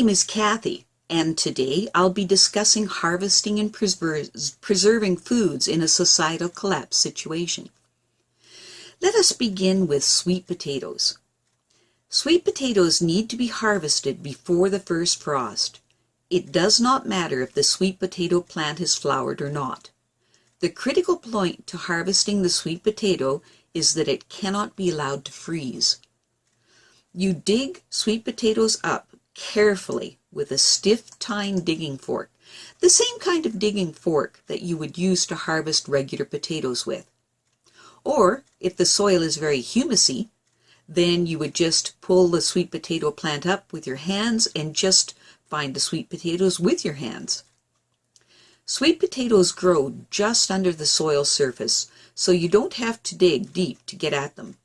name is Kathy, and today I'll be discussing harvesting and preserving foods in a societal collapse situation. Let us begin with sweet potatoes. Sweet potatoes need to be harvested before the first frost. It does not matter if the sweet potato plant has flowered or not. The critical point to harvesting the sweet potato is that it cannot be allowed to freeze. You dig sweet potatoes up carefully with a stiff tine digging fork, the same kind of digging fork that you would use to harvest regular potatoes with. Or, if the soil is very humusy, then you would just pull the sweet potato plant up with your hands and just find the sweet potatoes with your hands. Sweet potatoes grow just under the soil surface, so you don't have to dig deep to get at them.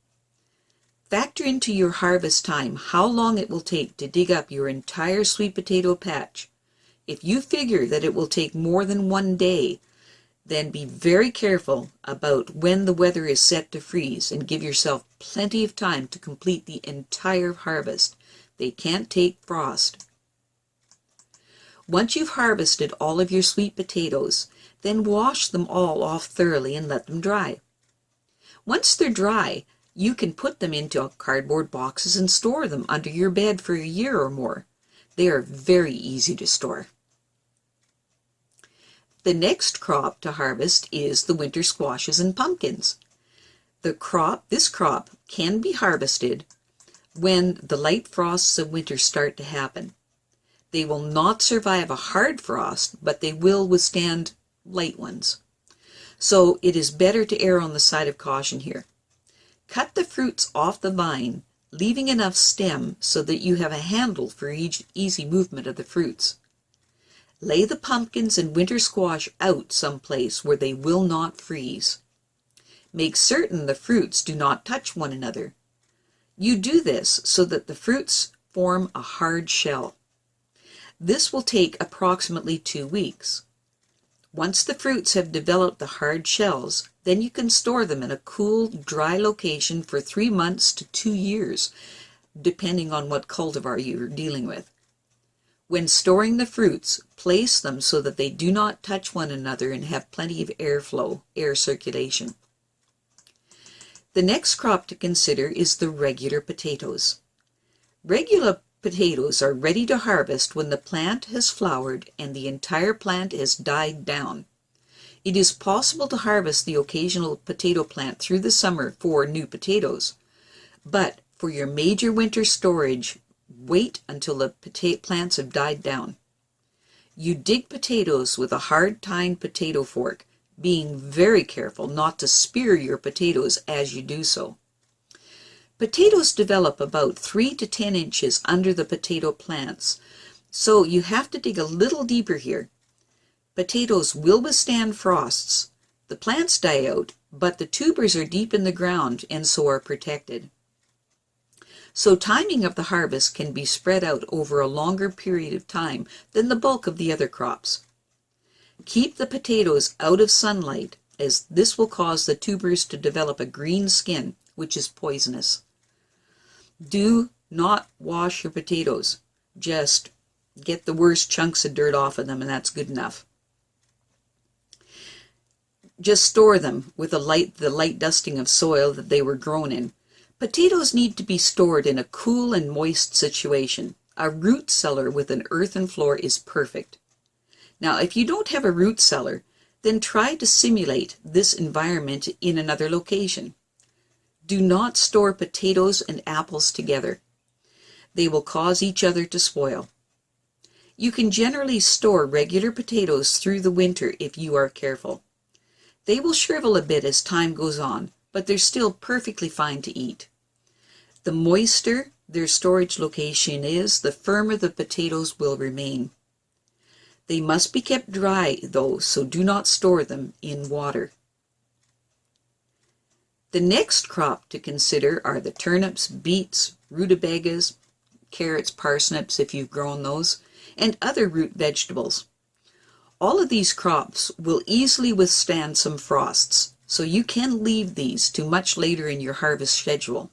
Factor into your harvest time how long it will take to dig up your entire sweet potato patch. If you figure that it will take more than 1 day, then be very careful about when the weather is set to freeze and give yourself plenty of time to complete the entire harvest. They can't take frost. Once you've harvested all of your sweet potatoes, then wash them all off thoroughly and let them dry. Once they're dry, you can put them into cardboard boxes and store them under your bed for a year or more. They are very easy to store. The next crop to harvest is the winter squashes and pumpkins. This crop can be harvested when the light frosts of winter start to happen. They will not survive a hard frost, but they will withstand light ones. So it is better to err on the side of caution here. Cut the fruits off the vine, leaving enough stem so that you have a handle for easy movement of the fruits. Lay the pumpkins and winter squash out someplace where they will not freeze. Make certain the fruits do not touch one another. You do this so that the fruits form a hard shell. This will take approximately 2 weeks. Once the fruits have developed the hard shells, then you can store them in a cool, dry location for 3 months to 2 years, depending on what cultivar you're dealing with. When storing the fruits, place them so that they do not touch one another and have plenty of airflow, air circulation. The next crop to consider is the regular potatoes. Regular potatoes are ready to harvest when the plant has flowered and the entire plant has died down. It is possible to harvest the occasional potato plant through the summer for new potatoes, but for your major winter storage, wait until the plants have died down. You dig potatoes with a hard tine potato fork, being very careful not to spear your potatoes as you do so. Potatoes develop about 3 to 10 inches under the potato plants, so you have to dig a little deeper here. Potatoes will withstand frosts. The plants die out, but the tubers are deep in the ground and so are protected. So timing of the harvest can be spread out over a longer period of time than the bulk of the other crops. Keep the potatoes out of sunlight, as this will cause the tubers to develop a green skin, which is poisonous. Do not wash your potatoes. Just get the worst chunks of dirt off of them, and that's good enough. Just store them with the light dusting of soil that they were grown in. Potatoes need to be stored in a cool and moist situation. A root cellar with an earthen floor is perfect. Now, if you don't have a root cellar, then try to simulate this environment in another location. Do not store potatoes and apples together. They will cause each other to spoil. You can generally store regular potatoes through the winter if you are careful. They will shrivel a bit as time goes on, but they're still perfectly fine to eat. The moister their storage location is, the firmer the potatoes will remain. They must be kept dry, though, so do not store them in water. The next crop to consider are the turnips, beets, rutabagas, carrots, parsnips if you've grown those, and other root vegetables. All of these crops will easily withstand some frosts, so you can leave these to much later in your harvest schedule.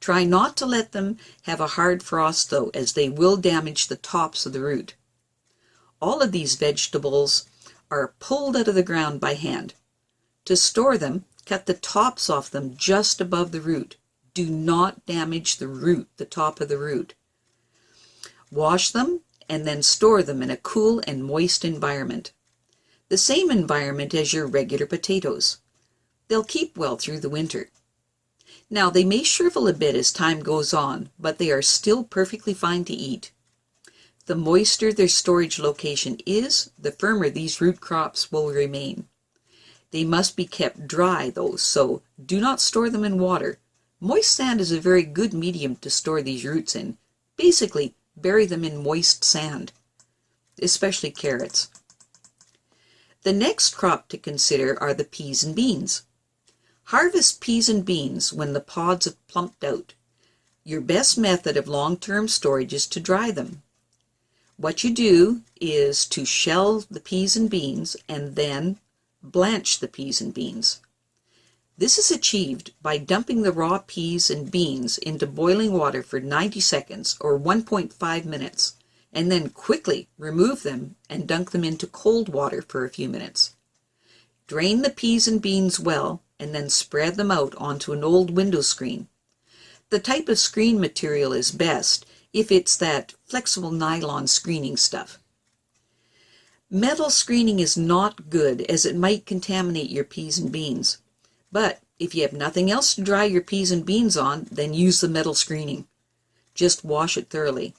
Try not to let them have a hard frost though, as they will damage the tops of the root. All of these vegetables are pulled out of the ground by hand. To store them, cut the tops off them just above the root. Do not damage the root, the top of the root. Wash them and then store them in a cool and moist environment. The same environment as your regular potatoes. They'll keep well through the winter. Now, they may shrivel a bit as time goes on, but they are still perfectly fine to eat. The moister their storage location is, the firmer these root crops will remain. They must be kept dry though, so do not store them in water. Moist sand is a very good medium to store these roots in. Basically, bury them in moist sand, especially carrots. The next crop to consider are the peas and beans. Harvest peas and beans when the pods have plumped out. Your best method of long-term storage is to dry them. What you do is to shell the peas and beans and then blanch the peas and beans. This is achieved by dumping the raw peas and beans into boiling water for 90 seconds or 1.5 minutes, and then quickly remove them and dunk them into cold water for a few minutes. Drain the peas and beans well and then spread them out onto an old window screen. The type of screen material is best if it's that flexible nylon screening stuff. Metal screening is not good as it might contaminate your peas and beans. But if you have nothing else to dry your peas and beans on, then use the metal screening. Just wash it thoroughly.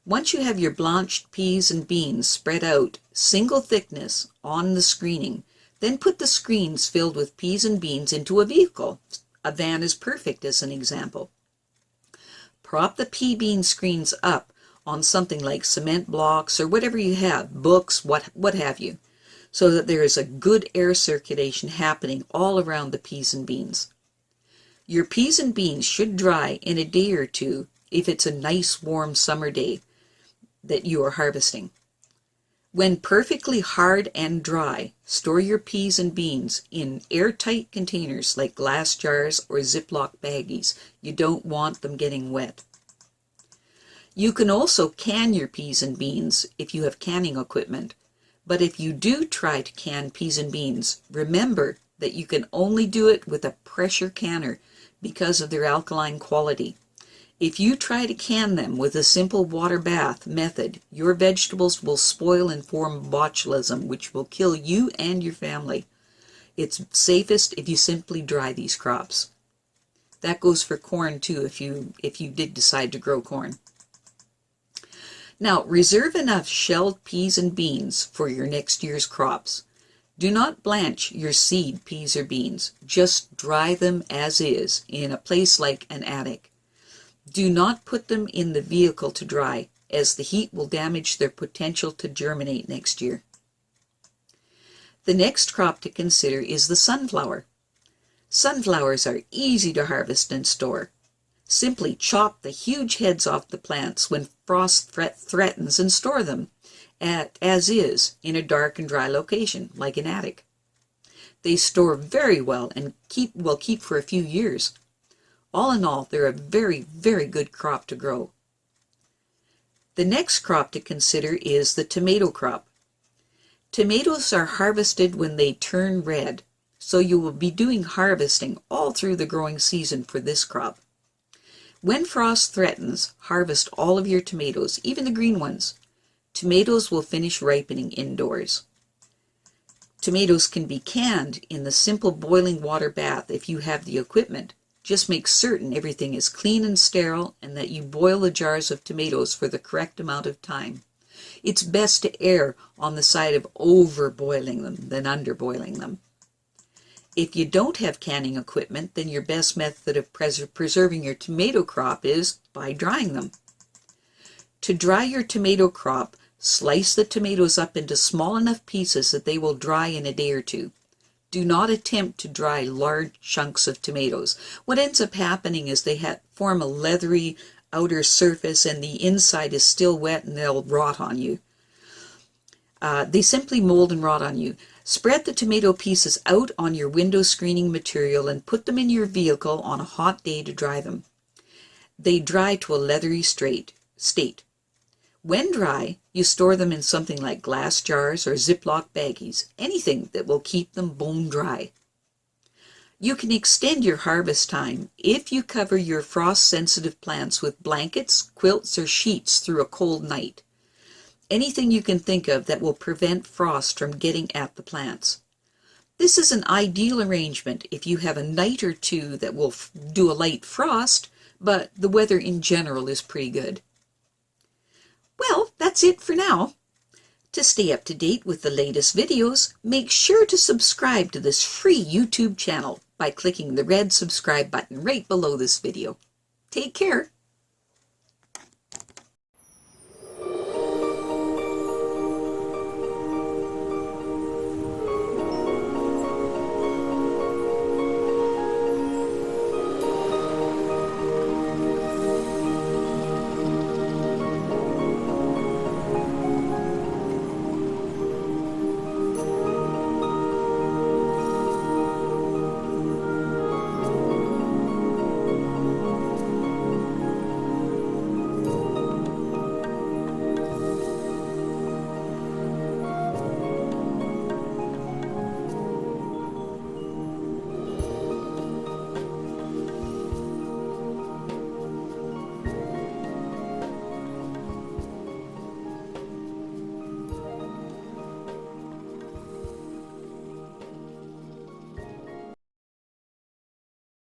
Once you have your blanched peas and beans spread out single thickness on the screening, then put the screens filled with peas and beans into a vehicle. A van is perfect as an example. Prop the pea bean screens up on something like cement blocks or whatever you have, books, what have you, so that there is a good air circulation happening all around the peas and beans. Your peas and beans should dry in a day or two if it's a nice warm summer day that you are harvesting. When perfectly hard and dry, store your peas and beans in airtight containers like glass jars or Ziploc baggies. You don't want them getting wet. You can also can your peas and beans if you have canning equipment. But if you do try to can peas and beans, remember that you can only do it with a pressure canner because of their alkaline quality. If you try to can them with a simple water bath method, your vegetables will spoil and form botulism, which will kill you and your family. It's safest if you simply dry these crops. That goes for corn too, if you did decide to grow corn. Now, reserve enough shelled peas and beans for your next year's crops. Do not blanch your seed peas or beans. Just dry them as is in a place like an attic. Do not put them in the vehicle to dry, as the heat will damage their potential to germinate next year. The next crop to consider is the sunflower. Sunflowers are easy to harvest and store. Simply chop the huge heads off the plants when frost threatens and store them as is in a dark and dry location, like an attic. They store very well and will keep for a few years. All in all, they're a very, very good crop to grow. The next crop to consider is the tomato crop. Tomatoes are harvested when they turn red, so you will be doing harvesting all through the growing season for this crop. When frost threatens, harvest all of your tomatoes, even the green ones. Tomatoes will finish ripening indoors. Tomatoes can be canned in the simple boiling water bath if you have the equipment. Just make certain everything is clean and sterile and that you boil the jars of tomatoes for the correct amount of time. It's best to err on the side of overboiling them than underboiling them. If you don't have canning equipment, then your best method of preserving your tomato crop is by drying them. To dry your tomato crop, slice the tomatoes up into small enough pieces that they will dry in a day or two. Do not attempt to dry large chunks of tomatoes. What ends up happening is they form a leathery outer surface and the inside is still wet and they'll rot on you. They simply mold and rot on you. Spread the tomato pieces out on your window screening material and put them in your vehicle on a hot day to dry them. they dry to a leathery state. When dry, you store them in something like glass jars or Ziploc baggies, anything that will keep them bone dry. You can extend your harvest time if you cover your frost-sensitive plants with blankets, quilts, or sheets through a cold night. Anything you can think of that will prevent frost from getting at the plants. This is an ideal arrangement if you have a night or two that will do a light frost, but the weather in general is pretty good. Well, that's it for now. To stay up to date with the latest videos, make sure to subscribe to this free YouTube channel by clicking the red subscribe button right below this video. Take care.